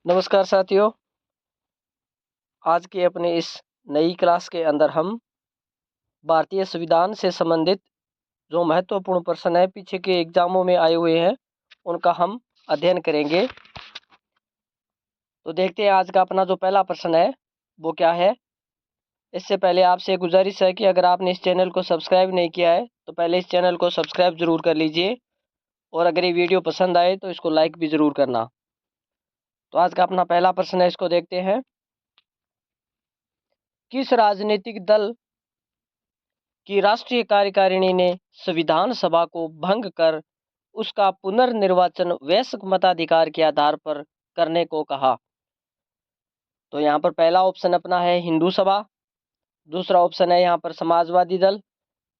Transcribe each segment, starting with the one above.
नमस्कार साथियों। आज के अपने इस नई क्लास के अंदर हम भारतीय संविधान से संबंधित जो महत्वपूर्ण प्रश्न है पीछे के एग्जामों में आए हुए हैं उनका हम अध्ययन करेंगे। तो देखते हैं आज का अपना जो पहला प्रश्न है वो क्या है। इससे पहले आपसे गुजारिश है कि अगर आपने इस चैनल को सब्सक्राइब नहीं किया है तो पहले इस चैनल को सब्सक्राइब जरूर कर लीजिए और अगर ये वीडियो पसंद आए तो इसको लाइक भी जरूर करना। तो आज का अपना पहला प्रश्न है, इसको देखते हैं। किस राजनीतिक दल की राष्ट्रीय कार्यकारिणी ने संविधान सभा को भंग कर उसका पुनर्निर्वाचन वयस्क मताधिकार के आधार पर करने को कहा? तो यहाँ पर पहला ऑप्शन अपना है हिंदू सभा, दूसरा ऑप्शन है यहाँ पर समाजवादी दल,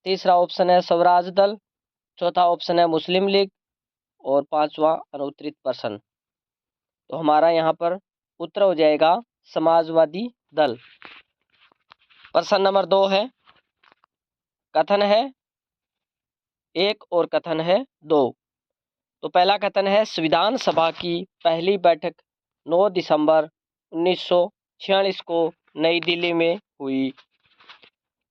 तीसरा ऑप्शन है स्वराज दल, चौथा ऑप्शन है मुस्लिम लीग और पांचवा अनुत्तरित प्रश्न। तो हमारा यहाँ पर उत्तर हो जाएगा समाजवादी दल। प्रश्न नंबर 2 है, कथन है 1 और कथन है 2। तो पहला कथन है संविधान सभा की पहली बैठक 9 दिसंबर 1946 को नई दिल्ली में हुई।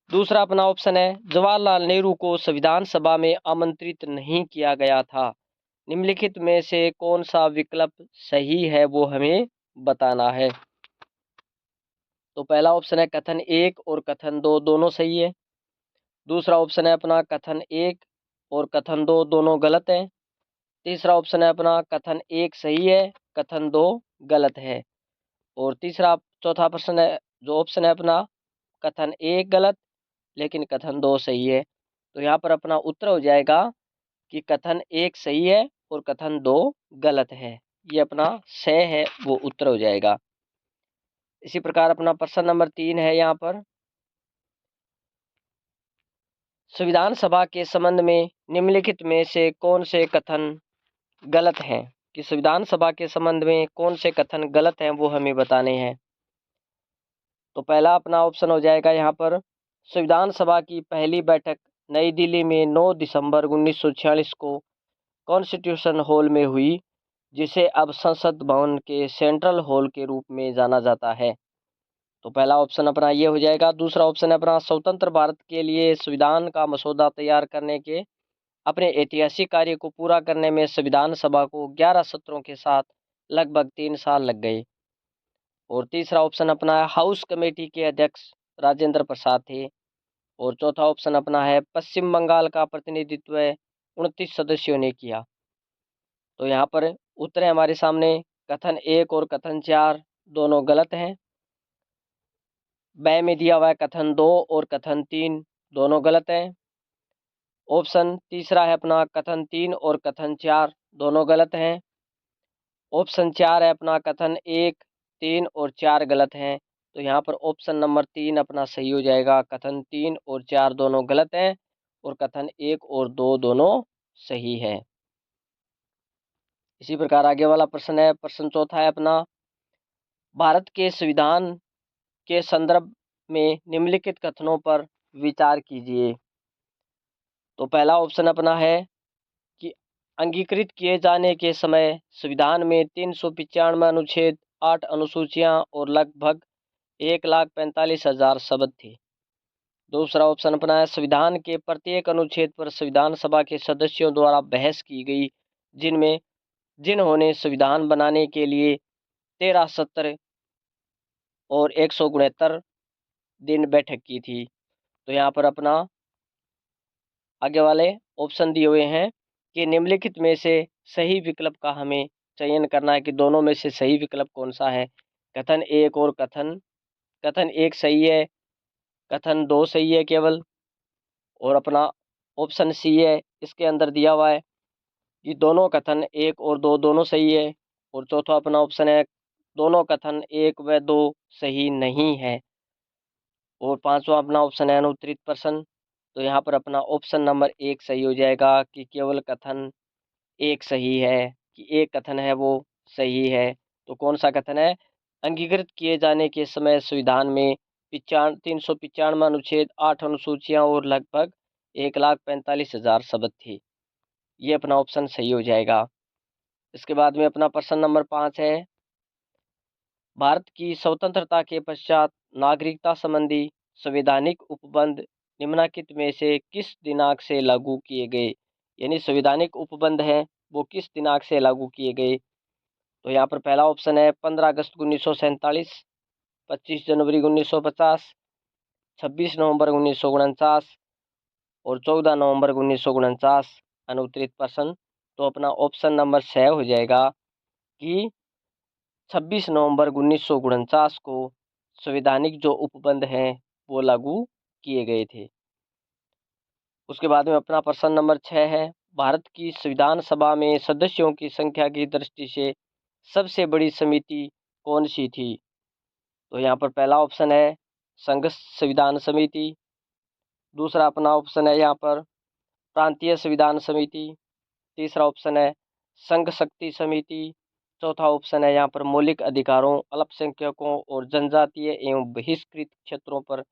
दूसरा अपना ऑप्शन है जवाहरलाल नेहरू को संविधान सभा में आमंत्रित नहीं किया गया था। निम्नलिखित में से कौन सा विकल्प सही है वो हमें बताना है। तो पहला ऑप्शन है कथन 1 और कथन 2 दोनों सही है। दूसरा ऑप्शन है अपना कथन 1 और कथन 2 दोनों गलत है। तीसरा ऑप्शन है अपना कथन 1 सही है, कथन 2 गलत है। और चौथा प्रश्न है जो ऑप्शन है अपना कथन 1 गलत लेकिन कथन 2 सही है। तो यहाँ पर अपना उत्तर हो जाएगा कि कथन 1 सही है और कथन 2 गलत है। ये अपना सही है वो उत्तर हो जाएगा। इसी प्रकार अपना प्रश्न नंबर 3 है यहाँ पर, संविधान सभा के संबंध में निम्नलिखित में से कौन से कथन गलत हैं, कि संविधान सभा के संबंध में कौन से कथन गलत हैं वो हमें बताने हैं। तो पहला अपना ऑप्शन हो जाएगा यहाँ पर संविधान सभा की पहली बैठक नई दिल्ली में 9 दिसंबर 1946 को कॉन्स्टिट्यूशन हॉल में हुई, जिसे अब संसद भवन के सेंट्रल हॉल के रूप में जाना जाता है। तो पहला ऑप्शन अपना ये हो जाएगा। दूसरा ऑप्शन है अपना स्वतंत्र भारत के लिए संविधान का मसौदा तैयार करने के अपने ऐतिहासिक कार्य को पूरा करने में संविधान सभा को 11 सत्रों के साथ लगभग 3 साल लग गए। और तीसरा ऑप्शन अपना है हाउस कमेटी के अध्यक्ष राजेंद्र प्रसाद थे। और चौथा ऑप्शन अपना है पश्चिम बंगाल का प्रतिनिधित्व 29 सदस्यों ने किया। तो यहाँ पर उत्तर है हमारे सामने कथन 1 और कथन 4 दोनों गलत हैं। ब में दिया हुआ है कथन 2 और कथन 3 दोनों गलत हैं। ऑप्शन तीसरा है अपना कथन 3 और कथन 4 दोनों गलत हैं। ऑप्शन 4 है अपना कथन 1, 3 और 4 गलत हैं। तो यहाँ पर ऑप्शन नंबर 3 अपना सही हो जाएगा। कथन 3 और 4 दोनों गलत हैं और कथन 1 और 2 दोनों सही है। इसी प्रकार आगे वाला प्रश्न है, प्रश्न चौथा है अपना भारत के संविधान के संदर्भ में निम्नलिखित कथनों पर विचार कीजिए। तो पहला ऑप्शन अपना है कि अंगीकृत किए जाने के समय संविधान में 395 अनुच्छेद, 8 अनुसूचियां और लगभग 1,45,000 शब्द थे। दूसरा ऑप्शन अपना है संविधान के प्रत्येक अनुच्छेद पर संविधान सभा के सदस्यों द्वारा बहस की गई, जिन्होंने संविधान बनाने के लिए 13 सत्र और 169 दिन बैठक की थी। तो यहाँ पर अपना आगे वाले ऑप्शन दिए हुए हैं कि निम्नलिखित में से सही विकल्प का हमें चयन करना है कि दोनों में से सही विकल्प कौन सा है। कथन 1 और कथन 1 सही है, कथन 2 सही है केवल। और अपना ऑप्शन सी है, इसके अंदर दिया हुआ है कि दोनों कथन 1 और 2 दोनों सही है। और चौथा अपना ऑप्शन है दोनों कथन 1 व 2 सही नहीं है। और पांचवा अपना ऑप्शन है अनुत्तरित प्रश्न। तो यहाँ पर अपना ऑप्शन नंबर 1 सही हो जाएगा कि केवल कथन 1 सही है, कि एक कथन है वो सही है। तो कौन सा कथन है, अंगीकृत किए जाने के समय संविधान में 395 अनुच्छेद, 8 अनुसूचियां और लगभग 1,45,000 शब्द थे। ये अपना ऑप्शन सही हो जाएगा। इसके बाद में अपना प्रश्न नंबर 5 है, भारत की स्वतंत्रता के पश्चात नागरिकता संबंधी संवैधानिक उपबंध निम्नलिखित में से किस दिनांक से लागू किए गए? यानी संवैधानिक उपबंध है वो किस दिनांक से लागू किए गए? तो यहाँ पर पहला ऑप्शन है 15 अगस्त 1947, 25 जनवरी 1950, 26 नवंबर 1949 और 14 नवंबर 1949। अनुत्तरित प्रश्न। तो अपना ऑप्शन नंबर 6 हो जाएगा कि 26 नवंबर 1949 को संवैधानिक जो उपबंध हैं वो लागू किए गए थे। उसके बाद में अपना प्रश्न नंबर 6 है, भारत की संविधान सभा में सदस्यों की संख्या की दृष्टि से सबसे बड़ी समिति कौन सी थी? तो यहाँ पर पहला ऑप्शन है संघ संविधान समिति, दूसरा अपना ऑप्शन है यहाँ पर प्रांतीय संविधान समिति, तीसरा ऑप्शन है संघ शक्ति समिति, चौथा ऑप्शन है यहाँ पर मौलिक अधिकारों, अल्पसंख्यकों और जनजातीय एवं बहिष्कृत क्षेत्रों पर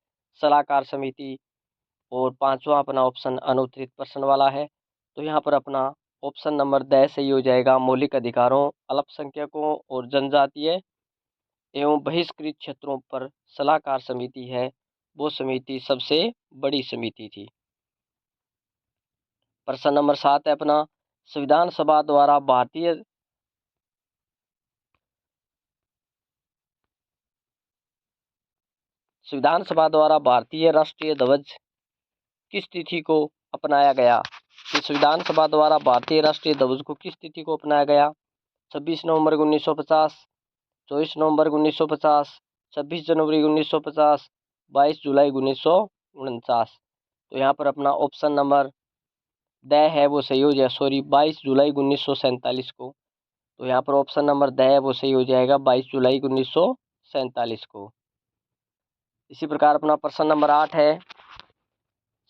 सलाहकार समिति और पांचवा अपना ऑप्शन अनुत्तरित प्रश्न वाला है। तो यहाँ पर अपना ऑप्शन नंबर 10 सही हो जाएगा, मौलिक अधिकारों, अल्पसंख्यकों और जनजातीय एवं बहिष्कृत क्षेत्रों पर सलाहकार समिति है वो समिति सबसे बड़ी समिति थी। प्रश्न नंबर 7 है अपना, संविधान सभा द्वारा भारतीय राष्ट्रीय ध्वज किस तिथि को अपनाया गया? कि संविधान सभा द्वारा भारतीय राष्ट्रीय ध्वज को किस तिथि को अपनाया गया? 26 नवंबर 1950, 24 नवंबर 1950, 26 जनवरी 1950, 22 जुलाई 1949। तो यहाँ पर अपना ऑप्शन नंबर द है वो सही हो जाए, 22 जुलाई 1947 को। तो यहाँ पर ऑप्शन नंबर द है वो सही हो जाएगा 22 जुलाई 1947 को। इसी प्रकार अपना प्रश्न नंबर 8 है,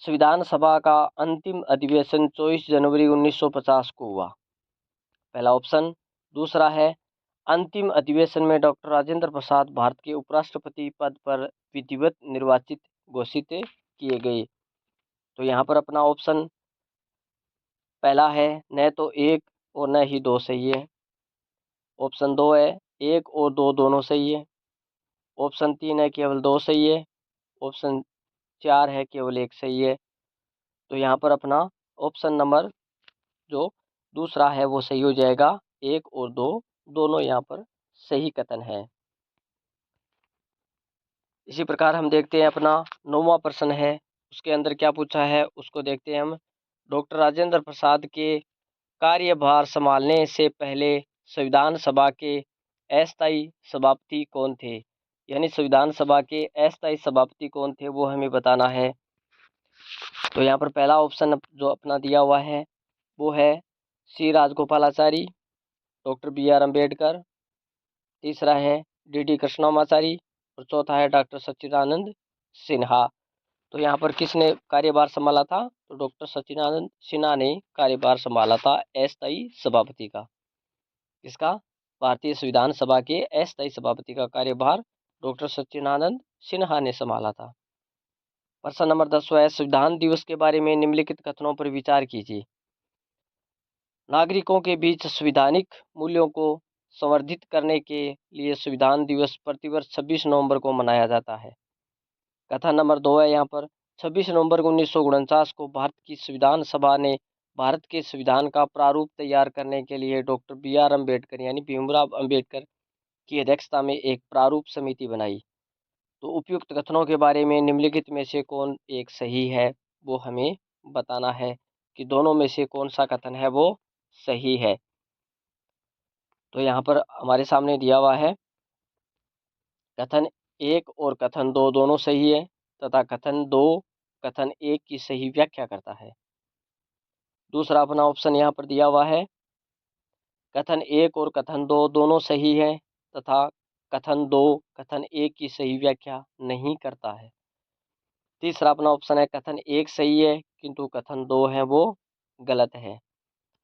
संविधान सभा का अंतिम अधिवेशन 24 जनवरी 1950 को हुआ। पहला ऑप्शन। दूसरा है अंतिम अधिवेशन में डॉक्टर राजेंद्र प्रसाद भारत के उपराष्ट्रपति पद पर विधिवत निर्वाचित घोषित किए गए। तो यहाँ पर अपना ऑप्शन पहला है न तो एक और न ही दो सही है। ऑप्शन 2 है एक और दो दोनों सही है। ऑप्शन 3 है केवल दो सही है। ऑप्शन 4 है केवल एक सही है। तो यहाँ पर अपना ऑप्शन नंबर जो दूसरा है वो सही हो जाएगा, एक और दो दोनों यहाँ पर सही कथन है। इसी प्रकार हम देखते हैं अपना 9वां प्रश्न है, उसके अंदर क्या पूछा है उसको देखते हैं हम। डॉक्टर राजेंद्र प्रसाद के कार्यभार संभालने से पहले संविधान सभा के अस्थायी सभापति कौन थे? यानी संविधान सभा के अस्थायी सभापति कौन थे वो हमें बताना है। तो यहाँ पर पहला ऑप्शन जो अपना दिया हुआ है वो है सी राजगोपालाचारी, डॉक्टर बी.आर. अम्बेडकर, तीसरा है डी.डी. कृष्णमाचारी और चौथा है डॉक्टर सच्चिदानंद सिन्हा। तो यहाँ पर किसने कार्यभार संभाला था? तो डॉक्टर सच्चिदानंद सिन्हा ने कार्यभार संभाला था अस्थायी सभापति का। इसका भारतीय संविधान सभा के अस्थायी सभापति का कार्यभार डॉक्टर सच्चिदानंद सिन्हा ने संभाला था। प्रश्न नंबर 10 है, संविधान दिवस के बारे में निम्नलिखित कथनों पर विचार कीजिए। नागरिकों के बीच संवैधानिक मूल्यों को संवर्धित करने के लिए संविधान दिवस प्रतिवर्ष 26 नवंबर को मनाया जाता है। कथन नंबर 2 है यहाँ पर, 26 नवंबर 1949 को भारत की संविधान सभा ने भारत के संविधान का प्रारूप तैयार करने के लिए डॉक्टर बी.आर. अम्बेडकर यानी भीमराव अम्बेडकर की अध्यक्षता में एक प्रारूप समिति बनाई। तो उपयुक्त कथनों के बारे में निम्नलिखित में से कौन एक सही है वो हमें बताना है कि दोनों में से कौन सा कथन है वो सही है। तो यहाँ पर हमारे सामने दिया हुआ है कथन 1 और कथन 2 दोनों सही है तथा कथन 2 कथन 1 की सही व्याख्या करता है। दूसरा अपना ऑप्शन यहाँ पर दिया हुआ है कथन 1 और कथन 2 दोनों सही है तथा कथन 2 कथन 1 की सही व्याख्या नहीं करता है। तीसरा अपना ऑप्शन है कथन 1 सही है किंतु कथन 2 है वो गलत है।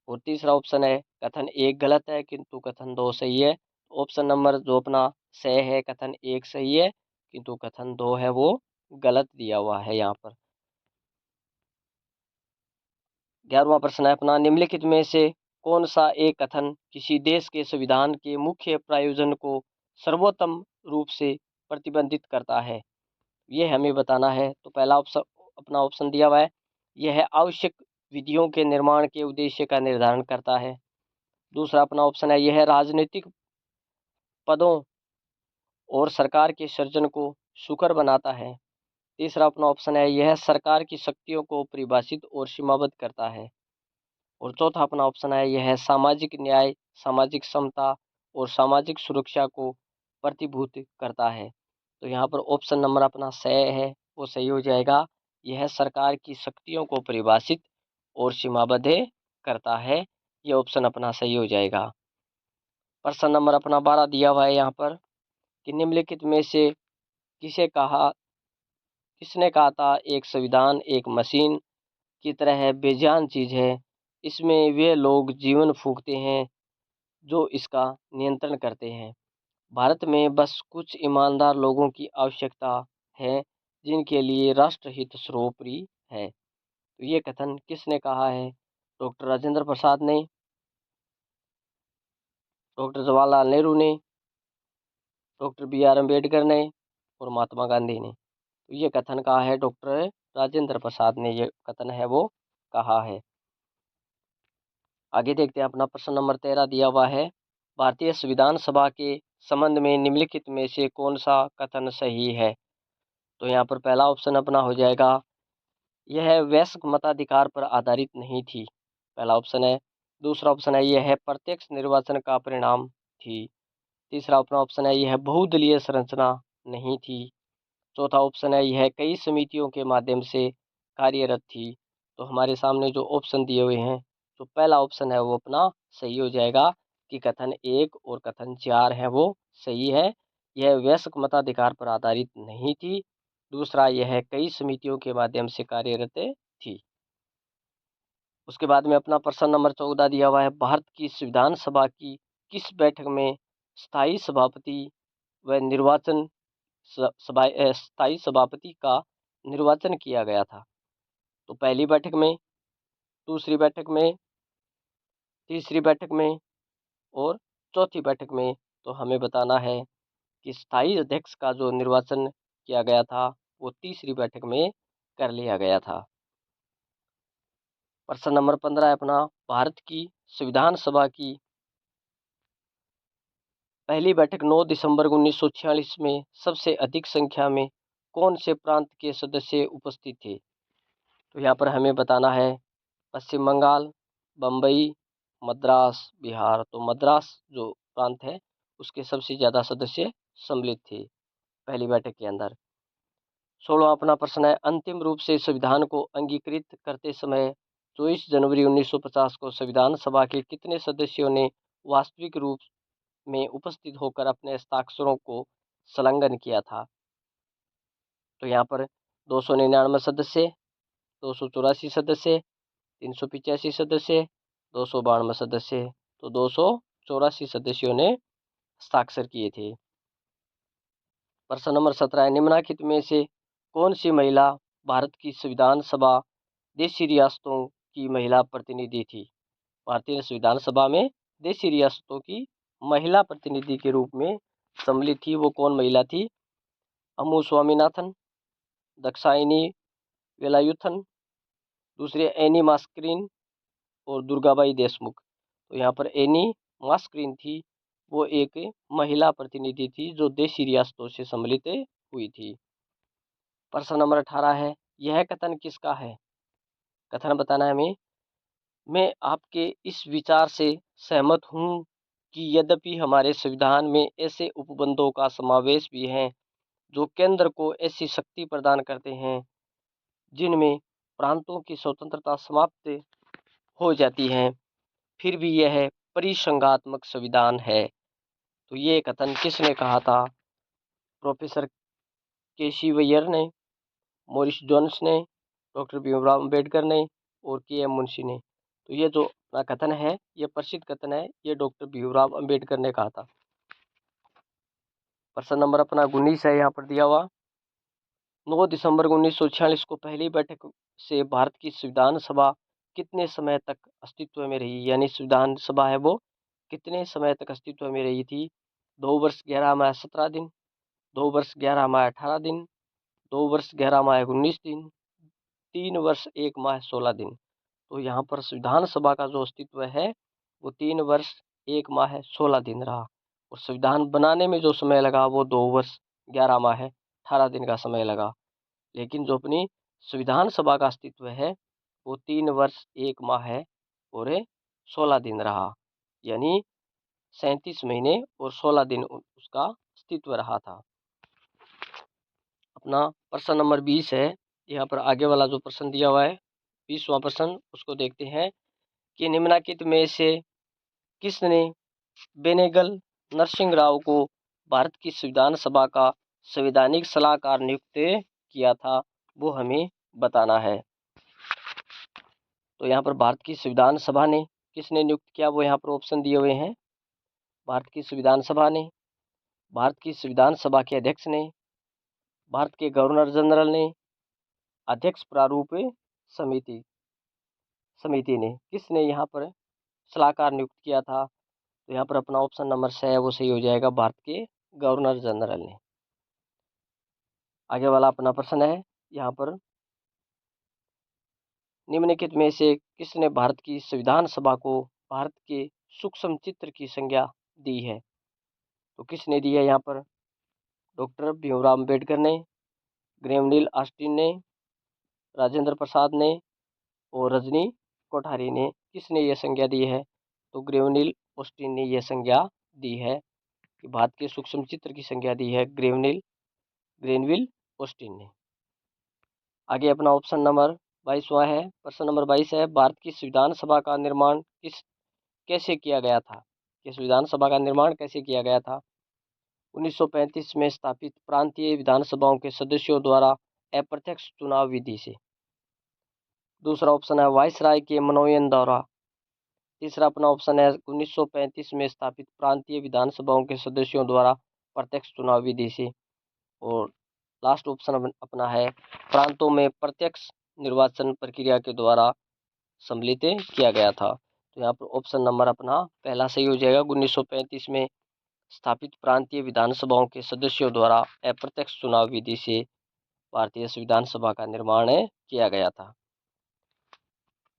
और तीसरा ऑप्शन है कथन 1 गलत है किंतु कथन 2 सही है। ऑप्शन नंबर जो अपना सही है कथन 1 सही है किंतु कथन 2 है वो गलत दिया हुआ है यहाँ पर। 11वां प्रश्न है अपना, निम्नलिखित में से कौन सा एक कथन किसी देश के संविधान के मुख्य प्रायोजन को सर्वोत्तम रूप से प्रतिबंधित करता है? ये हमें बताना है। तो पहला ऑप्शन अपना ऑप्शन दिया हुआ है, यह आवश्यक विधियों के निर्माण के उद्देश्य का निर्धारण करता है। दूसरा अपना ऑप्शन है, यह राजनीतिक पदों और सरकार के सृजन को सुकर बनाता है। तीसरा अपना ऑप्शन है, यह सरकार की शक्तियों को परिभाषित और सीमाबद्ध करता है। और चौथा अपना ऑप्शन है, यह सामाजिक न्याय, सामाजिक समता और सामाजिक सुरक्षा को प्रतिभूत करता है। तो यहाँ पर ऑप्शन नंबर अपना सही है, वो सही हो जाएगा। यह सरकार की शक्तियों को परिभाषित और सीमाबद्ध करता है। यह ऑप्शन अपना सही हो जाएगा। प्रश्न नंबर अपना 12 दिया हुआ है यहाँ पर कि निम्नलिखित में से किसने कहा था एक संविधान एक मशीन की तरह है बेजान चीज है। इसमें वे लोग जीवन फूंकते हैं जो इसका नियंत्रण करते हैं। भारत में बस कुछ ईमानदार लोगों की आवश्यकता है जिनके लिए राष्ट्रहित सर्वोपरि है। तो ये कथन किसने कहा है? डॉक्टर राजेंद्र प्रसाद ने, डॉक्टर जवाहरलाल नेहरू ने, डॉक्टर बी आर अम्बेडकर ने और महात्मा गांधी ने। तो ये कथन कहा है डॉक्टर राजेंद्र प्रसाद ने, ये कथन है वो कहा है। आगे देखते हैं अपना प्रश्न नंबर 13 दिया हुआ है, भारतीय संविधान सभा के संबंध में निम्नलिखित में से कौन सा कथन सही है? तो यहाँ पर पहला ऑप्शन अपना हो जाएगा, यह वयस्क मताधिकार पर आधारित नहीं थी। पहला ऑप्शन है। दूसरा ऑप्शन है, यह प्रत्यक्ष निर्वाचन का परिणाम थी। तीसरा अपना ऑप्शन है, यह बहुदलीय संरचना नहीं थी। चौथा ऑप्शन है, यह कई समितियों के माध्यम से कार्यरत थी। तो हमारे सामने जो ऑप्शन दिए हुए हैं, तो पहला ऑप्शन है वो अपना सही हो जाएगा कि कथन 1 और कथन 4 है वो सही है। यह वयस्क मताधिकार पर आधारित नहीं थी। दूसरा, यह कई समितियों के माध्यम से कार्यरत थी। उसके बाद में अपना प्रश्न नंबर 14 दिया हुआ है, भारत की संविधान सभा की किस बैठक में स्थायी सभापति व निर्वाचन स्थायी सभापति का निर्वाचन किया गया था? तो पहली बैठक में, दूसरी बैठक में, तीसरी बैठक में और चौथी बैठक में। तो हमें बताना है कि स्थायी अध्यक्ष का जो निर्वाचन किया गया था वो तीसरी बैठक में कर लिया गया था। प्रश्न नंबर 15 है अपना, भारत की संविधान सभा की पहली बैठक 9 दिसंबर 1946 में सबसे अधिक संख्या में कौन से प्रांत के सदस्य उपस्थित थे? तो यहाँ पर हमें बताना है पश्चिम बंगाल, बम्बई, मद्रास, बिहार। तो मद्रास जो प्रांत है उसके सबसे ज़्यादा सदस्य सम्मिलित थे पहली बैठक के अंदर। 16वां अपना प्रश्न है, अंतिम रूप से संविधान को अंगीकृत करते समय 24 जनवरी 1950 को संविधान सभा के कितने सदस्यों ने वास्तविक रूप में उपस्थित होकर अपने हस्ताक्षरों को संलग्न किया था? तो यहाँ पर 299 सदस्य, 284 सदस्य, 385 सदस्य, 292 सदस्य। तो 284 सदस्यों ने हस्ताक्षर किए थे। प्रश्न नंबर 17 है, निम्नलिखित में से कौन सी महिला भारत की संविधान सभा देशी रियासतों की महिला प्रतिनिधि थी? भारतीय संविधान सभा में देशी रियासतों की महिला प्रतिनिधि के रूप में सम्मिलित थी। वो कौन महिला थी? अम्मू स्वामीनाथन, दक्षायनी वेलायुथन, दूसरे एनी मास्क्रीन और दुर्गाबाई देशमुख। तो यहाँ पर एनी मास्क्रीन थी, वो एक महिला प्रतिनिधि थी जो देशी रियासतों से सम्मिलित हुई थी। प्रश्न नंबर 18 है, यह कथन किसका है? कथन बताना है हमें। मैं आपके इस विचार से सहमत हूँ कि यद्यपि हमारे संविधान में ऐसे उपबंधों का समावेश भी है जो केंद्र को ऐसी शक्ति प्रदान करते हैं जिनमें प्रांतों की स्वतंत्रता समाप्त हो जाती है, फिर भी यह परिसंघात्मक संविधान है। तो ये कथन किसने कहा था? प्रोफेसर केसी वैयर ने, मॉरिस जोन्स ने, डॉक्टर भीमराव अम्बेडकर ने और के एम मुंशी ने। तो ये जो कथन है ये प्रसिद्ध कथन है, ये डॉक्टर भीमराव अम्बेडकर ने कहा था। प्रश्न नंबर अपना 19 है यहाँ पर दिया हुआ, 9 दिसंबर 1946 को पहली बैठक से भारत की संविधान सभा कितने समय तक अस्तित्व में रही? यानी संविधान सभा है वो कितने समय तक अस्तित्व में रही थी? 2 वर्ष 11 माह 17 दिन, 2 वर्ष 11 माह 18 दिन, 2 वर्ष 11 माह 19 दिन, 3 वर्ष 1 माह 16 दिन। तो यहाँ पर संविधान सभा का जो अस्तित्व है वो 3 वर्ष 1 माह 16 दिन रहा, और संविधान बनाने में जो समय लगा वो 2 वर्ष 11 माह 18 दिन का समय लगा। लेकिन जो अपनी संविधान सभा का अस्तित्व है वो 3 वर्ष 1 माह और 16 दिन रहा, यानी 37 महीने और 16 दिन उसका अस्तित्व रहा था। अपना प्रश्न नंबर 20 है, यहाँ पर आगे वाला जो प्रश्न दिया हुआ है 20वां प्रश्न, उसको देखते हैं कि निम्नलिखित में से किसने बेनेगल नरसिंह राव को भारत की संविधान सभा का संवैधानिक सलाहकार नियुक्त किया था, वो हमें बताना है। तो यहाँ पर भारत की संविधान सभा ने किसने नियुक्त किया, वो यहाँ पर ऑप्शन दिए हुए हैं। भारत की संविधान सभा ने, भारत की संविधान सभा के अध्यक्ष ने, भारत के गवर्नर जनरल ने, अध्यक्ष प्रारूप समिति ने, किसने यहाँ पर सलाहकार नियुक्त किया था। तो यहाँ पर अपना ऑप्शन नंबर 6 है वो सही हो जाएगा, भारत के गवर्नर जनरल ने। आगे वाला अपना प्रश्न है, यहाँ पर निम्नलिखित में से किसने भारत की संविधान सभा को भारत के सूक्ष्म चित्र की संज्ञा दी है। तो किसने दी है यहाँ पर, डॉक्टर भीमराव अम्बेडकर ने, ग्रेवनील ऑस्टिन ने, राजेंद्र प्रसाद ने और रजनी कोठारी ने, किसने यह संज्ञा दी है। तो ग्रेवनील ऑस्टिन ने यह संज्ञा दी है कि भारत के सूक्ष्म चित्र की संज्ञा दी है ग्रेनविल ऑस्टिन ने। आगे अपना ऑप्शन नंबर 22वां है, प्रश्न नंबर 22 है, भारत की संविधान सभा का निर्माण कैसे किया गया था, कि संविधान सभा का निर्माण कैसे किया गया था। 1935 में स्थापित प्रांतीय विधानसभाओं के सदस्यों द्वारा अप्रत्यक्ष चुनाव विधि से। दूसरा ऑप्शन है वायसराय के मनोनयन द्वारा। तीसरा अपना ऑप्शन है 1935 में स्थापित प्रांतीय विधानसभाओं के सदस्यों द्वारा प्रत्यक्ष चुनाव विधि से। और लास्ट ऑप्शन अपना है प्रांतों में प्रत्यक्ष निर्वाचन प्रक्रिया के द्वारा सम्मिलित किया गया था। तो यहाँ पर ऑप्शन नंबर अपना पहला सही हो जाएगा, 1935 में स्थापित प्रांतीय विधानसभाओं के सदस्यों द्वारा अप्रत्यक्ष चुनाव विधि से भारतीय संविधान सभा का निर्माण किया गया था।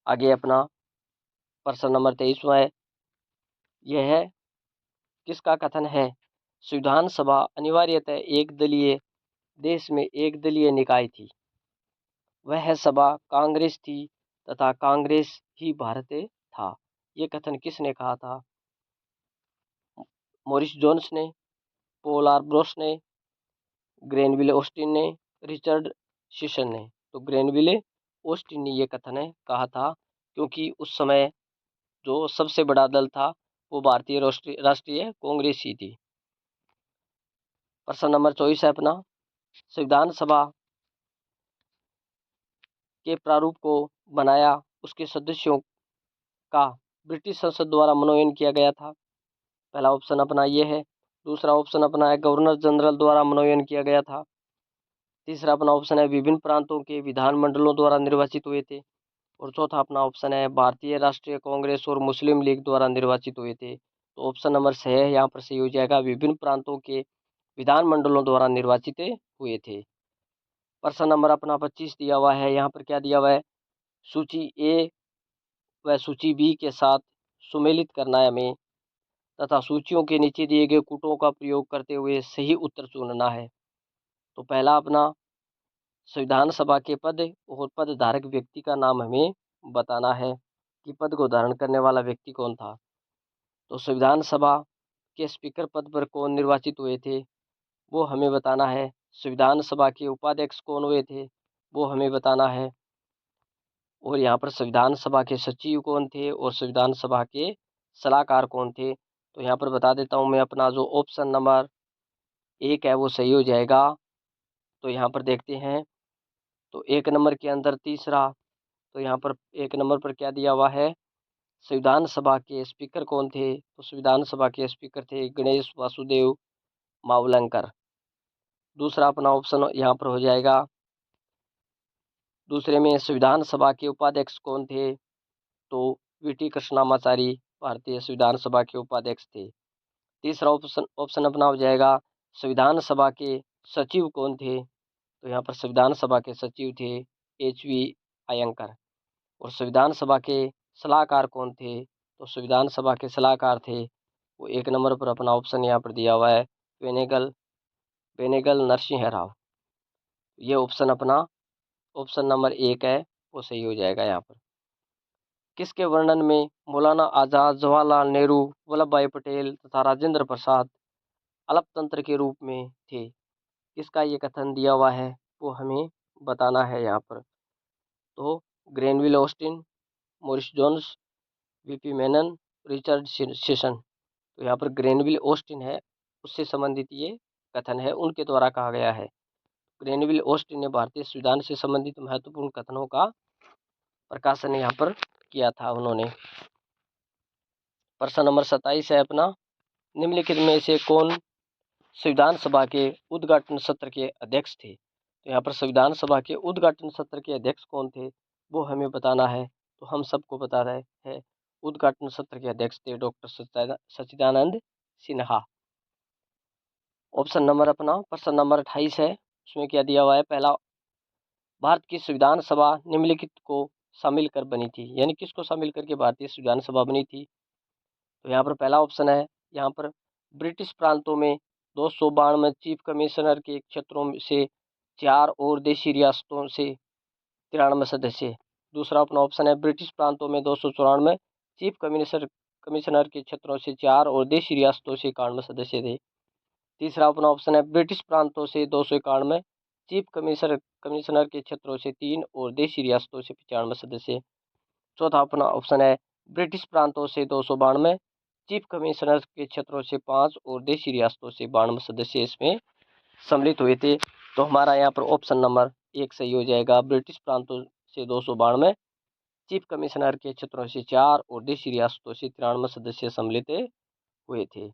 आगे अपना प्रश्न नंबर 23वां है, यह है किसका कथन है, संविधान सभा अनिवार्यतः एक दलीय देश में एक दलीय निकाय थी, वह सभा कांग्रेस थी तथा कांग्रेस ही भारत था। ये कथन किसने कहा था, मॉरिस जोन्स ने, पॉल आर ब्रोस ने, ग्रेनविले ऑस्टिन ने, रिचर्ड शीशन ने। तो ग्रेनविले ऑस्टिन ने ये कथन कहा था, क्योंकि उस समय जो सबसे बड़ा दल था वो भारतीय राष्ट्रीय कांग्रेस ही थी। प्रश्न नंबर 24 है अपना, संविधान सभा के प्रारूप को बनाया उसके सदस्यों का ब्रिटिश संसद द्वारा मनोनयन किया गया था। पहला ऑप्शन अपना ये है। दूसरा ऑप्शन अपना है गवर्नर जनरल द्वारा मनोनयन किया गया था। तीसरा अपना ऑप्शन है विभिन्न प्रांतों के विधानमंडलों द्वारा निर्वाचित हुए थे। और चौथा अपना ऑप्शन है भारतीय राष्ट्रीय कांग्रेस और मुस्लिम लीग द्वारा निर्वाचित हुए थे। तो ऑप्शन नंबर 6 है यहाँ पर सही हो जाएगा, विभिन्न प्रांतों के विधानमंडलों द्वारा निर्वाचित हुए थे। प्रश्न नंबर अपना 25 दिया हुआ है, यहाँ पर क्या दिया हुआ है, सूची ए व सूची बी के साथ सुमेलित करना है हमें, तथा सूचियों के नीचे दिए गए कूटों का प्रयोग करते हुए सही उत्तर चुनना है। तो पहला अपना संविधान सभा के पद और पद धारक व्यक्ति का नाम हमें बताना है कि पद को धारण करने वाला व्यक्ति कौन था। तो संविधान सभा के स्पीकर पद पर कौन निर्वाचित हुए थे वो हमें बताना है। संविधान सभा के उपाध्यक्ष कौन हुए थे वो हमें बताना है। और यहाँ पर संविधान सभा के सचिव कौन थे और संविधान सभा के सलाहकार कौन थे। तो यहाँ पर बता देता हूँ मैं, अपना जो ऑप्शन नंबर 1 है वो सही हो जाएगा। तो यहाँ पर देखते हैं, तो 1 नंबर के अंदर तीसरा, तो यहाँ पर 1 नंबर पर क्या दिया हुआ है, संविधान सभा के स्पीकर कौन थे। तो संविधान सभा के स्पीकर थे गणेश वासुदेव मावलंकर। दूसरा अपना ऑप्शन यहाँ पर हो जाएगा, दूसरे में संविधान सभा के उपाध्यक्ष कौन थे। तो वीटी कृष्णामाचारी भारतीय संविधान सभा के उपाध्यक्ष थे। तीसरा ऑप्शन ऑप्शन अपना हो जाएगा संविधान सभा के सचिव कौन थे? तो यहाँ पर संविधान सभा के सचिव थे HV अयंकर। और संविधान सभा के सलाहकार कौन थे? तो संविधान सभा के सलाहकार थे वो 1 नंबर पर अपना ऑप्शन यहाँ पर दिया हुआ है वेनेगल वेनेगल नरसिंह राव। ये ऑप्शन अपना ऑप्शन नंबर 1 है वो सही हो जाएगा यहाँ पर। किसके वर्णन में मौलाना आज़ाद, जवाहरलाल नेहरू, वल्लभ भाई पटेल तथा राजेंद्र प्रसाद अल्पतंत्र के रूप में थे? किसका ये कथन दिया हुआ है वो हमें बताना है यहाँ पर। तो Granville Austin, Morris Jones, VP Menon, Richard Sisson. तो यहाँ पर ग्रेनविल ऑस्टिन है उससे संबंधित ये कथन है, उनके द्वारा कहा गया है। ग्रेनविल ऑस्टिन ने भारतीय संविधान से संबंधित महत्वपूर्ण कथनों का प्रकाशन यहाँ पर किया था उन्होंने। प्रश्न नंबर 27 है अपना, निम्नलिखित में से कौन संविधान सभा के उद्घाटन सत्र के अध्यक्ष थे? तो यहाँ पर संविधान सभा के उद्घाटन सत्र के अध्यक्ष कौन थे वो हमें बताना है। तो हम सबको बता रहे हैं उद्घाटन सत्र के अध्यक्ष थे डॉक्टर सच्चिदानंद सिन्हा। ऑप्शन नंबर अपना प्रश्न नंबर 28 है, उसमें क्या दिया हुआ है? पहला, भारत की संविधान सभा निम्नलिखित को शामिल कर बनी थी, यानी किसको शामिल करके भारतीय संविधान सभा बनी थी? तो यहाँ पर पहला ऑप्शन है यहाँ पर ब्रिटिश प्रांतों में 292 चीफ कमिश्नर के क्षेत्रों से 4 और देशी रियासतों से 93 सदस्य। दूसरा अपना ऑप्शन है ब्रिटिश प्रांतों में 294 चीफ कमिश्नर के क्षेत्रों से 4 और देशी रियासतों से 91 सदस्य थे। तीसरा अपना ऑप्शन है ब्रिटिश प्रांतों से 291 चीफ कमिश्नर के क्षेत्रों से 3 और देशी रियासतों से 95 सदस्य। चौथा अपना ऑप्शन है ब्रिटिश प्रांतों से 292 चीफ कमिश्नर के क्षेत्रों से 5 और देशी रियासतों से 92 सदस्य इसमें सम्मिलित हुए थे। तो हमारा यहाँ पर ऑप्शन नंबर 1 सही हो जाएगा, ब्रिटिश प्रांतों से 292 चीफ कमिश्नर के क्षेत्रों से 4 और देशी रियासतों से 93 सदस्य सम्मिलित हुए थे।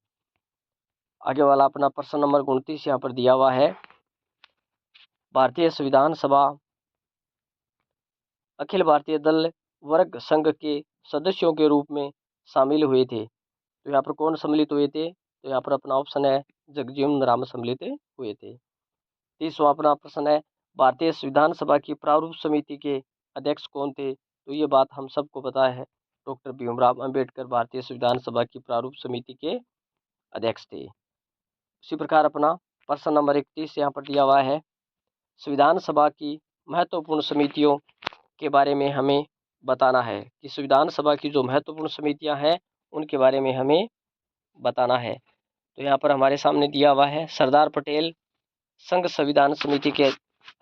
आगे वाला अपना प्रश्न नंबर 29 यहाँ पर दिया हुआ है, भारतीय संविधान सभा अखिल भारतीय दल वर्ग संघ के सदस्यों के रूप में शामिल हुए थे। तो यहाँ पर कौन सम्मिलित हुए थे? तो यहाँ पर अपना ऑप्शन है जगजीवन राम सम्मिलित हुए थे। 30वां अपना प्रश्न है, भारतीय संविधान सभा की प्रारूप समिति के अध्यक्ष कौन थे? तो ये बात हम सबको पता है, डॉक्टर भीमराव अंबेडकर भारतीय संविधान सभा की प्रारूप समिति के अध्यक्ष थे। उसी प्रकार अपना प्रश्न नंबर 31 यहाँ पर दिया हुआ है, संविधान सभा की महत्वपूर्ण समितियों के बारे में हमें बताना है कि संविधान सभा की जो महत्वपूर्ण समितियां हैं उनके बारे में हमें बताना है। तो यहाँ पर हमारे सामने दिया हुआ है, सरदार पटेल संघ संविधान समिति के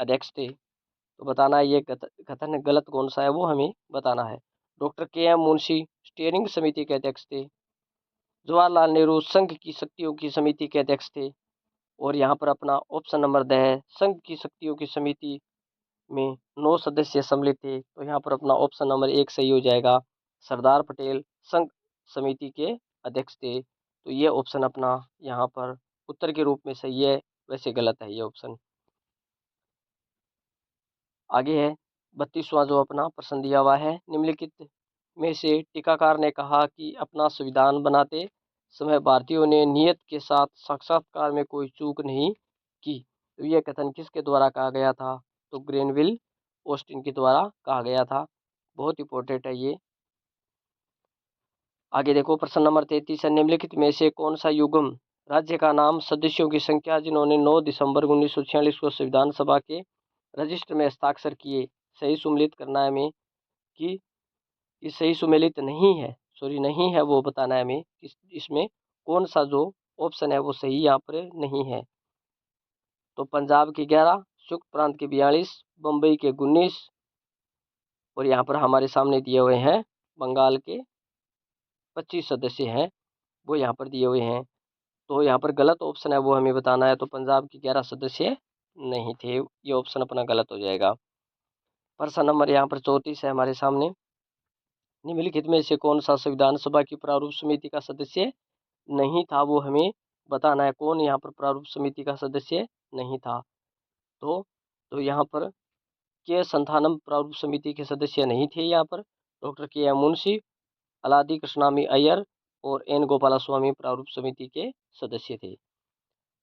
अध्यक्ष थे। तो बताना है ये कथन गलत कौन सा है वो हमें बताना है। डॉक्टर KM मुंशी स्टीयरिंग समिति के अध्यक्ष थे। जवाहरलाल नेहरू संघ की शक्तियों की समिति के अध्यक्ष थे। और यहाँ पर अपना ऑप्शन नंबर द है, संघ की शक्तियों की समिति में 9 सदस्य सम्मिलित थे। तो यहाँ पर अपना ऑप्शन नंबर 1 सही हो जाएगा, सरदार पटेल संघ समिति के अध्यक्ष थे। तो ये ऑप्शन अपना यहाँ पर उत्तर के रूप में सही है, वैसे गलत है ये ऑप्शन। आगे है 32वां जो अपना प्रश्न दिया हुआ है, निम्नलिखित में से टीकाकार ने कहा कि अपना संविधान बनाते समय भारतीयों ने नियत के साथ साक्षात्कार में कोई चूक नहीं की। तो यह कथन किसके द्वारा कहा गया था? तो ग्रेनविल ऑस्टिन के द्वारा कहा गया था। बहुत इंपॉर्टेंट है ये। आगे देखो प्रश्न नंबर 33 है, निम्नलिखित में से कौन सा युग्म राज्य का नाम सदस्यों की संख्या जिन्होंने 9 दिसंबर 1946 को संविधान सभा के रजिस्टर में हस्ताक्षर किए सही सुमेलित करना है हमें कि ये सही सुमेलित नहीं है, नहीं है, वो बताना है हमें इसमें कौन सा जो ऑप्शन है वो सही यहाँ पर नहीं है। तो पंजाब के 11, संयुक्त प्रांत के 42, बम्बई के 19 और यहाँ पर हमारे सामने दिए हुए हैं बंगाल के 25 सदस्य हैं, वो यहाँ पर दिए हुए हैं। तो यहाँ पर गलत ऑप्शन है वो हमें बताना है। तो पंजाब के 11 सदस्य नहीं थे, ये ऑप्शन अपना गलत हो जाएगा। प्रश्न नंबर यहाँ पर 34 है हमारे सामने, निम्नलिखित में से कौन सा संविधान सभा की प्रारूप समिति का सदस्य नहीं था, वो हमें बताना है। कौन यहाँ पर प्रारूप समिति का सदस्य नहीं था? तो यहाँ पर के संथानम प्रारूप समिति के सदस्य नहीं थे। यहाँ पर डॉक्टर KM मुंशी, अलादी कृष्णामी अय्यर, और एन गोपालास्वामी प्रारूप समिति के सदस्य थे।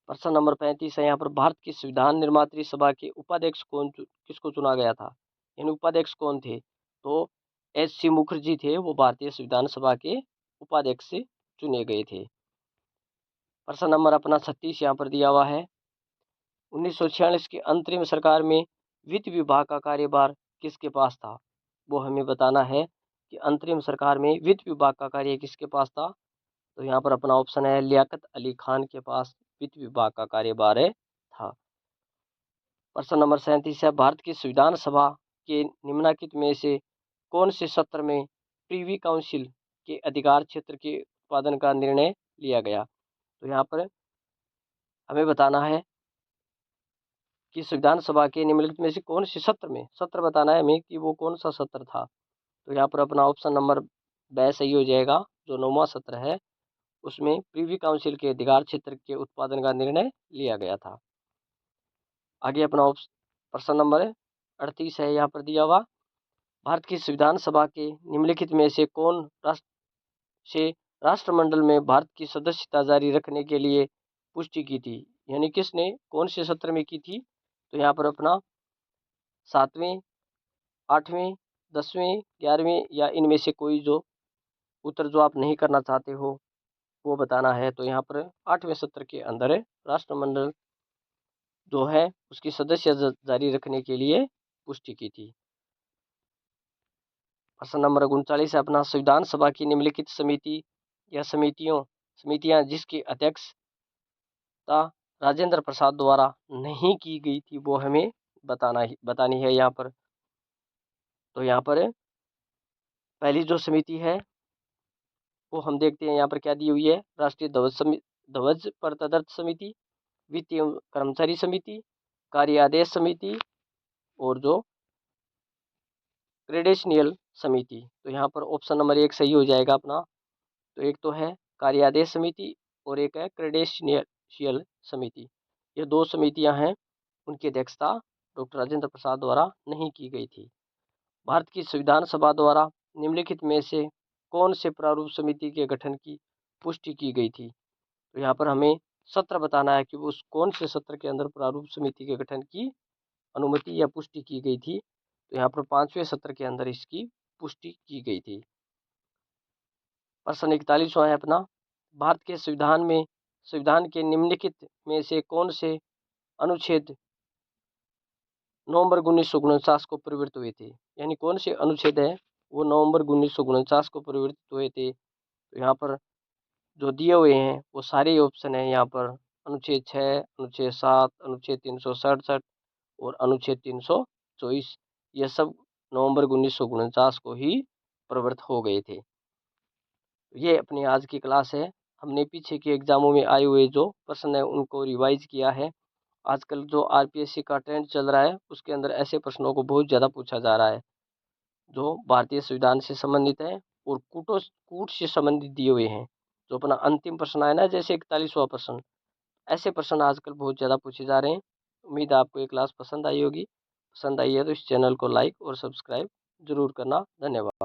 प्रश्न नंबर 35 है यहाँ पर, भारत की संविधान निर्मात्री सभा के उपाध्यक्ष किसको चुना गया था, यानी उपाध्यक्ष कौन थे? तो एच.सी. मुखर्जी थे, वो भारतीय संविधान सभा के उपाध्यक्ष से चुने गए थे। प्रश्न नंबर अपना 36 यहाँ पर दिया हुआ है, 1946 की अंतरिम सरकार में वित्त विभाग का कार्यभार किसके पास था? वो हमें बताना है कि अंतरिम सरकार में वित्त विभाग का कार्य किसके पास था। तो यहाँ पर अपना ऑप्शन है लियाकत अली खान के पास वित्त विभाग का कार्यभार था। प्रश्न नंबर 37 है, भारत की संविधान सभा के निम्नलिखित में से कौन से सत्र में प्रीवी काउंसिल के अधिकार क्षेत्र के उत्पादन का निर्णय लिया गया? तो यहाँ पर हमें बताना है कि संविधान सभा के निम्नलिखित में से कौन से सत्र बताना है हमें कि वो कौन सा सत्र था। तो यहाँ पर अपना ऑप्शन नंबर ब सही हो जाएगा, जो 9वां सत्र है उसमें प्रीवी काउंसिल के अधिकार क्षेत्र के उत्पादन का निर्णय लिया गया था। आगे अपना प्रश्न नंबर 38 है यहाँ पर दिया हुआ, भारत की संविधान सभा के निम्नलिखित में से कौन राष्ट्रमंडल में भारत की सदस्यता जारी रखने के लिए पुष्टि की थी, यानी किसने कौन से सत्र में की थी? तो यहाँ पर अपना 7वें, 8वें, 10वें, 11वें या इनमें से कोई जो उत्तर जो आप नहीं करना चाहते हो वो बताना है। तो यहाँ पर 8वें सत्र के अंदर राष्ट्रमंडल जो है उसकी सदस्यता जारी रखने के लिए पुष्टि की थी। प्रश्न नंबर 39 है अपना, संविधान सभा की निम्नलिखित समिति या समितियां जिसकी अध्यक्षता राजेंद्र प्रसाद द्वारा नहीं की गई थी वो हमें बतानी है यहाँ पर। तो यहाँ पर पहली जो समिति है वो हम देखते हैं यहाँ पर क्या दी हुई है, राष्ट्रीय ध्वज पर तदर्थ समिति, वित्तीय कर्मचारी समिति, कार्य आदेश समिति और जो क्रेडेंशियल समिति। तो यहाँ पर ऑप्शन नंबर 1 सही हो जाएगा अपना। तो एक तो है कार्यादेश समिति और एक है क्रेडेंशियल समिति। ये दो समितियां हैं, उनकी अध्यक्षता डॉक्टर राजेंद्र प्रसाद द्वारा नहीं की गई थी। भारत की संविधान सभा द्वारा निम्नलिखित में से कौन से प्रारूप समिति के गठन की पुष्टि की गई थी? तो यहाँ पर हमें सत्र बताना है कि उस कौन से सत्र के अंदर प्रारूप समिति के गठन की अनुमति या पुष्टि की गई थी। तो यहाँ पर 5वें सत्र के अंदर इसकी पुष्टि की गई थी। प्रश्न 41वां है अपना, भारत के संविधान के निम्नलिखित में से कौन से अनुच्छेद नवंबर 1949 को परिवर्तित हुए थे, यानी कौन से अनुच्छेद है वो नवंबर 1949 को परिवर्तित हुए थे। तो यहाँ पर जो दिए हुए हैं वो सारे ऑप्शन है यहाँ पर, अनुच्छेद 6, अनुच्छेद 7, अनुच्छेद 367 और अनुच्छेद 324, ये सब नवंबर 1949 को ही प्रवृत्त हो गए थे। ये अपनी आज की क्लास है। हमने पीछे के एग्जामों में आए हुए जो प्रश्न है उनको रिवाइज किया है। आजकल जो आरपीएससी का ट्रेंड चल रहा है उसके अंदर ऐसे प्रश्नों को बहुत ज़्यादा पूछा जा रहा है जो भारतीय संविधान से संबंधित है और कूट से संबंधित दिए हुए हैं। जो अपना अंतिम प्रश्न आया ना, जैसे 41वां प्रश्न, ऐसे प्रश्न आजकल बहुत ज़्यादा पूछे जा रहे हैं। उम्मीद है आपको ये क्लास पसंद आई होगी। पसंद आई है तो इस चैनल को लाइक और सब्सक्राइब जरूर करना। धन्यवाद।